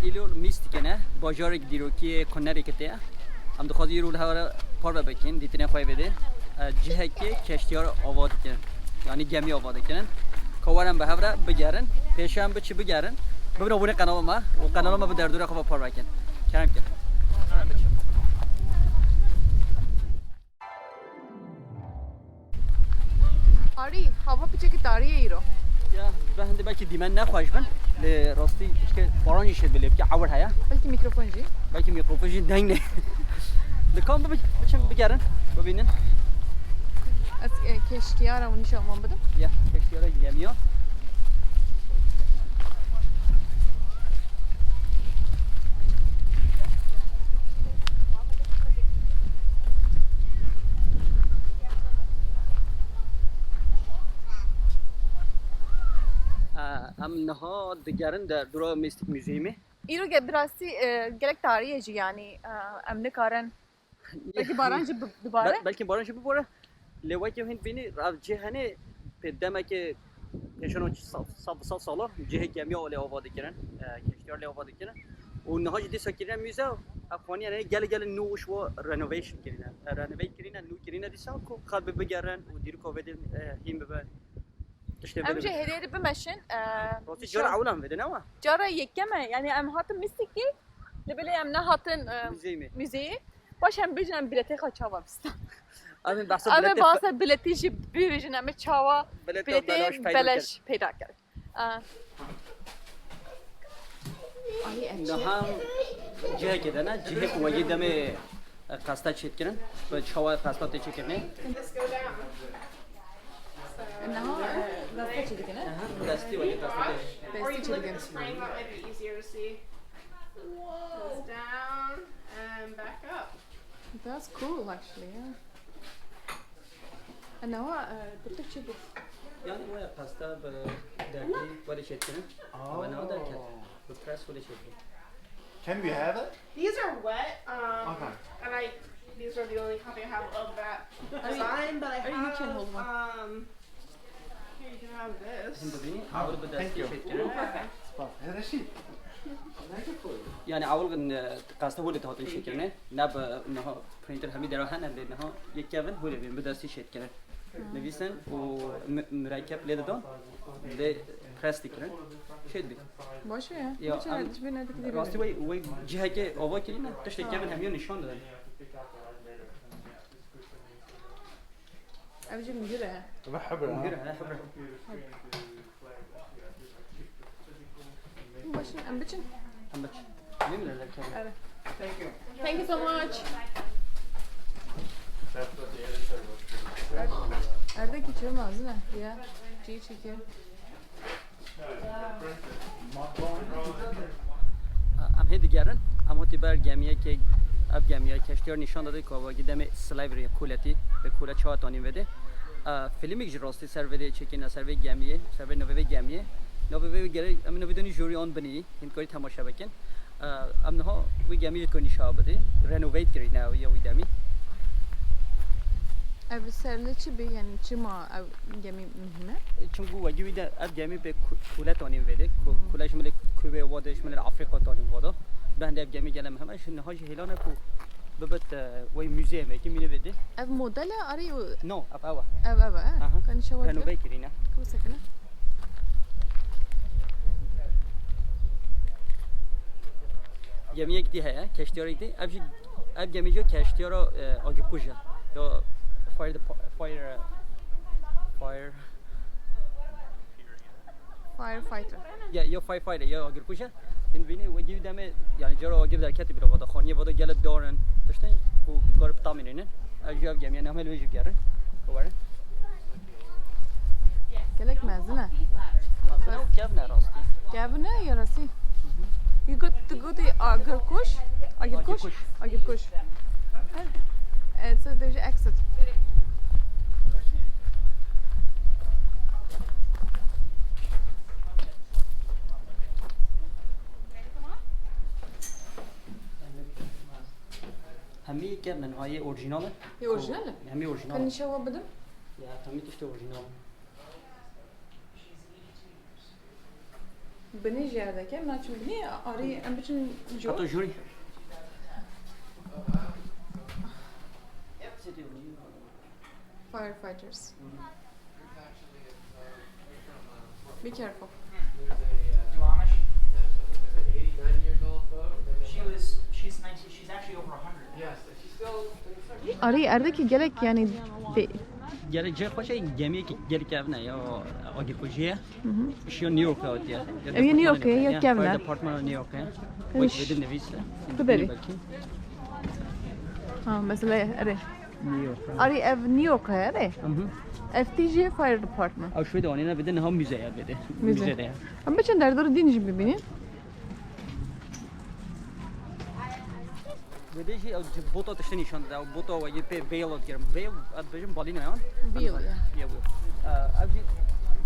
ایلو میست کنه باجار دیروکی کنریکته هم دخواد یه رول هوا پار بکن دیتنه خواه بده جهه که کشتیار آواد کنن یعنی گمی آواد کنن کارم به هفته بگیرن پیشم به چی بگیرن ببین آبونه قناه ما و قناه ما به دردوره خواه پار بکن کرم کن آری هوا پیچه که داریه ای رو یا بهنده بلکه دیمن نخواهش بن لراستی که بارانی شد بلیب که عور هیا بلکه میکروفون جی بلکه میکروفون جی دنگ نه لکام بچم بگیرن ببینن از کشتیار اونی شما بدم یا کشتیار گمیا ام نها دگرن در دورا میستیک موزیومه ایرو که براستی گلک تاریه جی یعنی ام نکارن بلکه باران جی دوباره بلکه باران جی بباره لوای که هند بینی راو جهنه پدما که نشانو سالا جه گمیا ولی آواده کردن کشتیار لی آواده کردن و نها جدی ساکیرن میزه افغانی یعنی گل نوش و رنوویشن کردن رنوویت کردن نو کردن دیسا کو خال بگیرن و دیرو کووید هیم ببر امجا هدیه بمشن راستی جارا عولم بده نه جارا یکمه یعنی ام هاتن میستیکی لبلی ام نه هاتن موزه باش هم بجنم بلیته خواهد چاوا بستم امین بحثا بلیته امین بحثا بلیتیشی بجنم چاوا بلیته بلش پیدا کرد نه هم جه کده نه جه کوایی دم قسطه چیت کردن و چاوا قسطه چیت کردن نه دسته چی دیگه نه دستی ولی قسطه دستی چی دیگه Goes down and back up. That's cool actually, yeah. And now, the چی بود؟ یعنی وای قسطه به درکی ولی چیت کردن و نه درکت به پرس ولی چیت کردن Can we have it? These are wet, Okay. and these are the only copy I have of that design, but I have, you can hold one. Here, you can have this. هم ببینی اول به دستی چیت کردن رشید یعنی اول قسطه ولی تهاتن چیت کردن نه به نه پرینتر همی در آهن نه یک کابن ولی بیم به دستی چیت کردن نویسن و مرکب لیده دان لی پرس کردن چیت بید باشه یا باشه راستی وی جهه که آوا کردی نه تشت کابن همیون نشان دادن ابجی میگیره بحبره باشه ام بچن هم بچه نمیره لکه آره Thank you so much. Arda ki çöm ağzına ya. Çiğ çekiyor. ام هی دیگرن اما تی بر گمیه که اب گمیه کشتیار نشان داده که واقعی دم سلایوری کولتی به کوله چهار تانی بده فیلمی که راستی سر بده چکین سر به گمیه سر به نوبه گمیه نوبه گره ام نوبه دنی جوری آن بنی این کاری تماشا بکن ام نه وی گمیه کنی شاب بده رنوویت کرد نه یا وی دمی Ev serli çi bi yani çi ma ev gemi mühime? چون واقعی وی ده اب گمی به کوله تانی بده کولش مال کوبه وادش مال آفریقا تانی وادا بنده اب گمی گلم همش نهاج هیلانه کو ببت وی موزیومه که مینه بده Ev modeli arı نو اب اوا ev ha? Kanı şava رنووی کردی نه Ku sakına? گمی یک دی هست کشتیاری دی اب گمی جو کشتیارا آگی کوچه یا Firefighter. یا فایر فایتر یا آگی کوچه این بینی و گیو دمه یعنی جارا آگی در کتی بیرو وادا خانی وادا گل دارن داشتن و کار تامینه اجی اب گمی نامه لویج گرن کوباره Gelek mezine. مثلا کیف نه راستی Gavı ne yarası? You got to go to Agirkush? Agirkush? Agirkush. So there's exit. همی که من های اورجیناله یه اورجیناله؟ همی اورجینال Kanı şava بدم? یا همی تشت اورجینال بنی جاده که من چون بنی آری ام بچن جو حتی جوری firefighters. Be careful. She's actually over 100. Yes, she's still. آری ارده که گلک یعنی گره جه خوشه گمیه که گره کهونه یا آگیر کجیه شیو نیویورک آتیه اوی نیویورکه یا کهونه فایر دپارتمان نیویورکه ویش بده نویسه بداری مثلا اره نیویورک آری اف نیویورکه اره اف تی جی فایر دپارتمان او شوی دوانی نه بده نه هم موزه بده موزه ده ام بچن در دور دینش ببینین بده چی او بوتا تشت نشان داده او بوتا و یه پی ویل آتیرم ویل اد بچن بالی نه یان ویل یا ابجی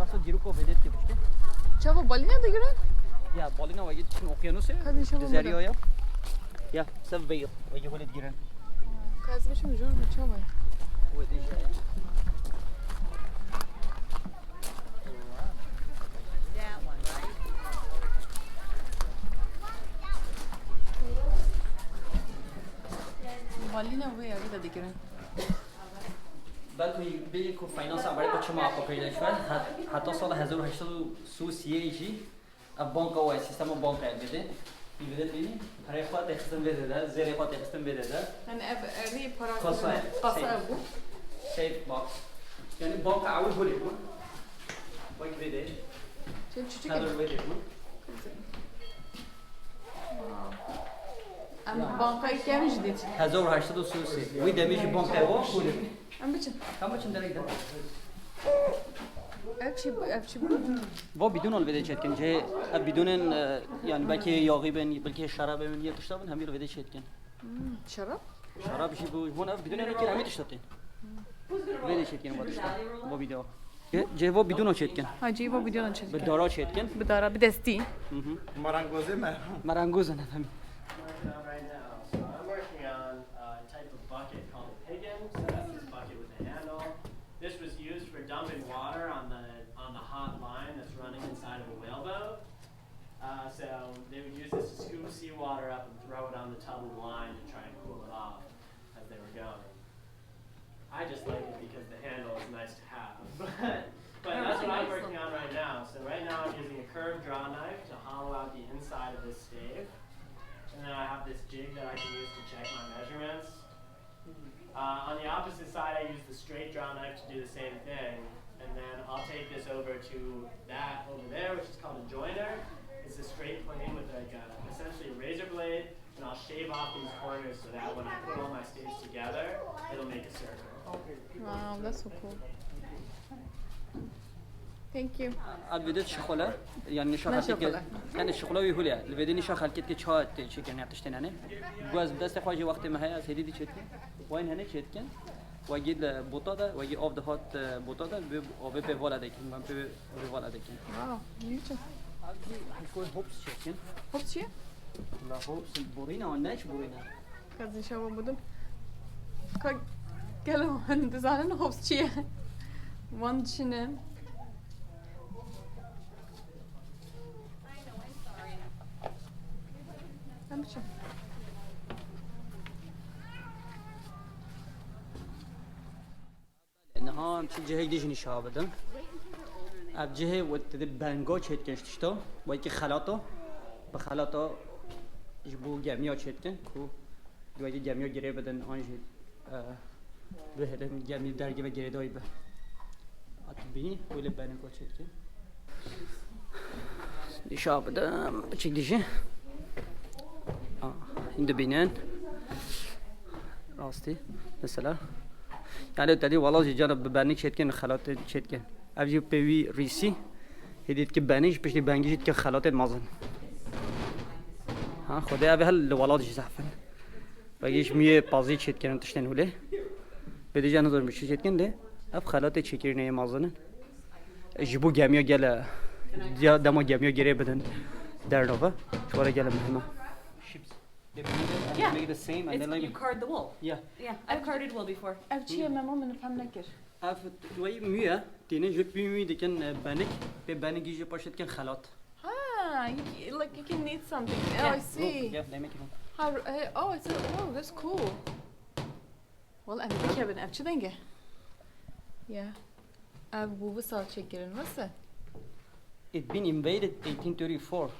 بسو دیروکو بده که بشه چابا بالی نه دیگرن یا بالی نه و یه چون اقیانوسه هذه شباب دریا یا سب ویل و یه ولد گیرن کاز بشم جور چابا و دیگه بالی نه وی آگه دیگرن بعد بگی که فاینانس اولی با چما آقا پیدا شد حتی سال 1830 جی بانک و سیستم بانک بده بده ببینی برای خود اخستم بده ده زیر خود اخستم بده ده یعنی اری پارا قصه ابو سیف باکس یعنی بانک اول بوده بود بانک بده چی هزار بده بود ام بانکای کم جدید 1830 وی دمیش بانک اول بوده ام بچن کم چند درگده اف چی بود و بدون الوده چت کن جه بدون یعنی بلکه یاقی بن بلکه شراب بن یا تشتا بن همین الوده چت کن شراب شراب شی بود ونا بدون اینکه که همین تشتا تین الوده چت کن با تشتا با ویدیو جه و بدون چت کن حاجی با ویدیو چت به دارا چت کن به دارا به دستی Marangoze me. مرانگوز نه همین Right now, so I'm working on a type of bucket called a piggin. So that's this bucket with a handle. This was used for dumping water on the hot line that's running inside of a whaleboat. So they would use this to scoop seawater up and throw it on the tub of line to try and cool it off as they were going. I just like it because the handle is nice to have. But that's what I'm working on right now. So right now I'm using a curved draw knife to hollow out the inside of this stave. And then I have this jig that I can use to check my measurements. On the opposite side, I use the straight draw knife to do the same thing. And then I'll take this over to that over there, which is called a joiner. It's a straight plane with like essentially a razor blade. And I'll shave off these corners so that when I put all my staves together, it'll make a circle. Wow, that's so cool. Thank you. الوده شخوله یعنی نشان خالکت که یعنی شخوله وی هولیه الوده نشان خالکت که چه چی کنی اتشتن نه گوز دست خواهی وقتی مهیا از هدیدی چت کن وین هنه چت کن و گید بوتا ده و گید آب دهات بوتا ده به آب به والا دکن من به والا دکن Wow, beautiful. کوی هوبس چت کن خب چیه؟ لا هوبس بورینه و نش بورینه کازی شما بودم که گلو هندزانن خوب چیه؟ وان چینه همچه نها هم چی جهه دیش نشا بدم اب جهه و تد بنگا چت کنشتشتا با اینکه خلاطا به خلاطا جبو گمیا چت کن کو دوایی گمیا گره بدن آنجی به هدم گمی درگی و گره دایی به ات بینی ولی بنگا چت کن نشا بدم چی دیشه این دو بینن راستی مثلا يعني تدي والله جرب ببانيك شيت كان خلاط شيت كان ابجي بيوي ريسي هديت كبانيش باش بانجيت كخلاط مازن ها خدي ابي هل والله زعفن باجيش ميه بازي شيت كان تشتن وله بدي جان نظر مش شيت كان ده اب خلاط شكرني مازن جيبو جاميا جلا يا دمو جاميا جري بدن دردوغا شو ولا جلا مهمه Yeah. make the same and then like You card the wool. yeah Yeah, I've carded wool before. ev çiye memnun من فهم نکر اف دوی میه تینه جو پی می دکن بانک به بانگی جو پاشت کن خلاط ها like you can need something. Oh, I see. Yeah, they make it room. Oh, that's cool. Well, I'm Kevin. I'm Çand. Yeah. Bu sal çekerin nasıl? It been invaded 1834.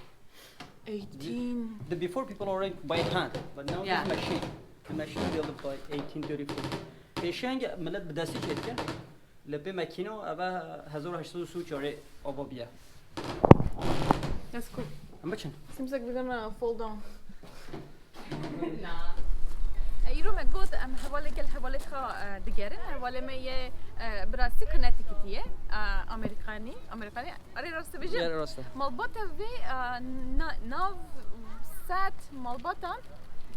18. The before people already by hand, but now Yeah. this machine. The machine built by 1834. پیشنگ ملت به دستی کرد که لبه مکینه و 1834 آبابیه. That's cool. اما چند؟ Seems like we're gonna fall down. ایرو مگود حواله گل حواله خا دیگرن حواله می براستی کنتیکتیه امریکانی آره راسته بجی Yeah, راسته. مالبات وی ناو سات مالباتان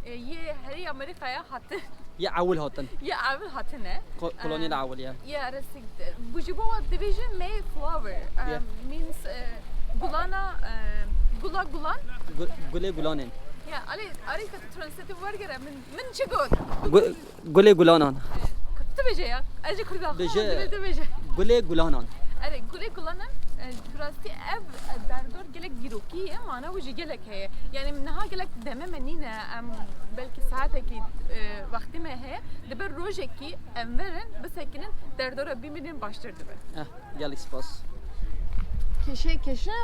یه هری امریکایی حتی یه عول هاتن. یه عول حتی نه کلونی العول یه. یه راستی بوجبو division می flower means gulana gulan گل گلانن. Ya Ali katı translatif var gene min çi god گل گلانان. Kıttı bece ya Ayrıca kurda Bece. bece گل گلانان. Are gule kullanan burası ev derdor gelek giroki mana vuji gelek he yani naha gelek deme menine belki saateki vakti me he de ber rojeki enverin besekinin derdora biminin baştırdı be. گل اسپاس. Keşe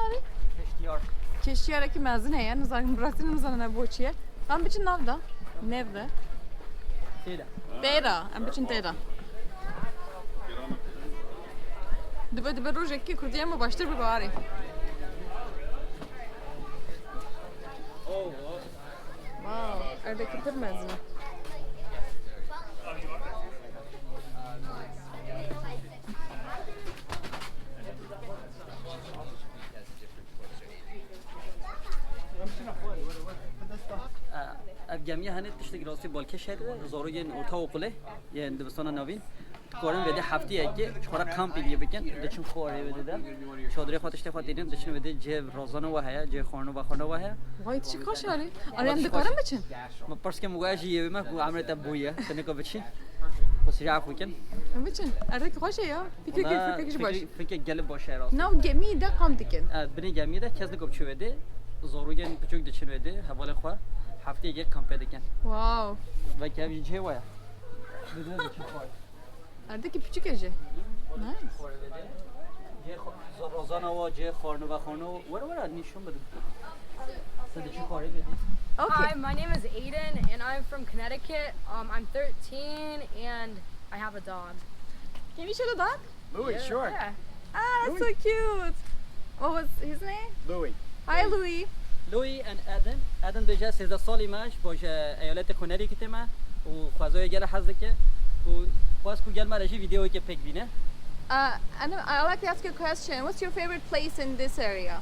Ali اشتیار. Keşiyara ki mezin he ya nuzan burası nuzan ne boçiye. Ben biçin navda. Nevde. تیره. Tera, ben biçin tera. Dibe rojeki Kurdiye mi baştır bir bari. Wow, erdeki pır mezini. جمعی هنوز تشت گراستی بالکش شده زاروی اتاق وقله یه دبستان نوین کارن وده هفته یکی چهار کامپی بیه بکن دچون خواره بده ده شادری خاطر اشتفاق دیدیم دچون وده جه رازانه و هیا جه خانه و خانه و هیا Vay çi kaş Ali. Arayam dikaram biçin. ما پرس که مگاهی یه بیم کو عمرت بویه تنکا بچی بس جاف بکن Biçin. Erdeki kaş ya. Fikir baş. فکر گله باشه راست Nav gemi de kam dikin. بنی جمعی ده کس نکوب چه وده زاروی بچوک دچون وده حواله خواه هفته یک کامپ دکن Wow. و که بیچ چه ویا بدون دچون خواه Erdeki küçük ece. Nice. رازانه و جه خانه و خانه ورا نشون بده صدق چی خواره بدی Okay. Hi, my name is Aiden, and I'm from Connecticut. I'm 13, and I have a dog. Can you show the dog? Louis, sure. Yeah. Ah, that's so cute. What was his name? Louis. Hi, Louis. لوی and ادن بجا 13 سالی ماش باشه ایالت کنریکت ما و خوازای گله حزده که و خواست کو گل مرجی ویدیویی که پک بینه And I'd like to ask you a question. What's your favorite place in this area?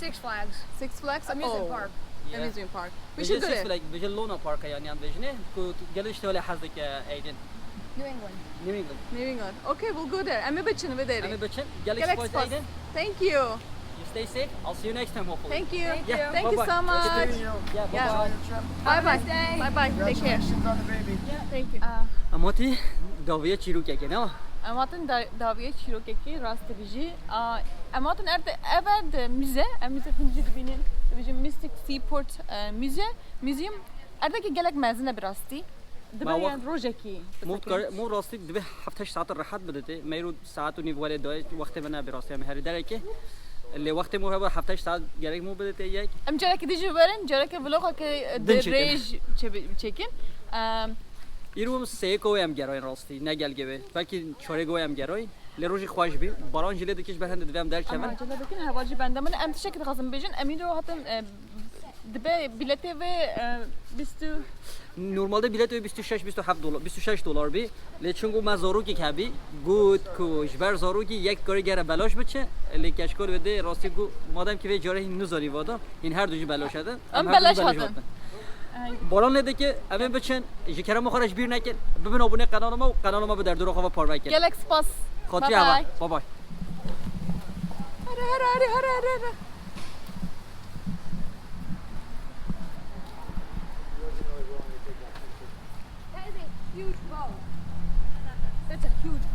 Six Flags. Six Flags? Amusement park. Amusement park. We بجا should go سیس there. فلک بجا لونا پارک یعنی هم بجنه کو گل اشتغال حزده که ایدن New England. New England Moving on. Okay, we'll go there. I'm a bitch in اما there. بچن گل Galaxy اسپاس Pass. ایدن Thank you. you stay safe I'll see you next time hopefully Thank you. Yeah, Thank you so much. yeah Yeah. bye Bye bye. Bye bye. Take care. on the baby. Thank you. اما تی داویه چیرو که نه Amatın daviye çirokeki rastavici. Amatın evde müze hıncı dibinin Mystic Seaport Museum. Erdeki gelek mezine bir rasti. Dibe rojeki. مو راستی دو هفتش ساعت راحت بدته میرو ساعت و نیم ولی دای وقت من براستی هم هری داره که اللي وقت مو هوا هفتش ساعت گرگ مو بدته یک Em cereki dici verin, cereki vloga ki Din çekin. çekin. ایرو سه کوی هم گرای راستی نگل گوی بلکه چهار گوی هم گرای لروجی خوش بی باران جلی دکش به هند دوام در Ama کمن aceledekin havacı bende bana em teşekkür ederim bejin emin ol hatta dibe bileti ve bistu نورمالده بیلت 26 27 دلار 26 دلار بی لیکن گو مزارو کی کبی گود کوش بر زارو کی یک کاری گره بلاش بچه لیکش کار بده راستی گو مادام که به جاره نزاری وادا این هر دوجی بلاش هده Em belaş hatın. باران لده که امین بچن جکرم خارج بیر نکن ببین abonê kanalıma به در دور خوا پارو کن Galaxy Pass. خاطری Bye اول bye. بای بای Hara. That is a huge boat. That's a huge boat.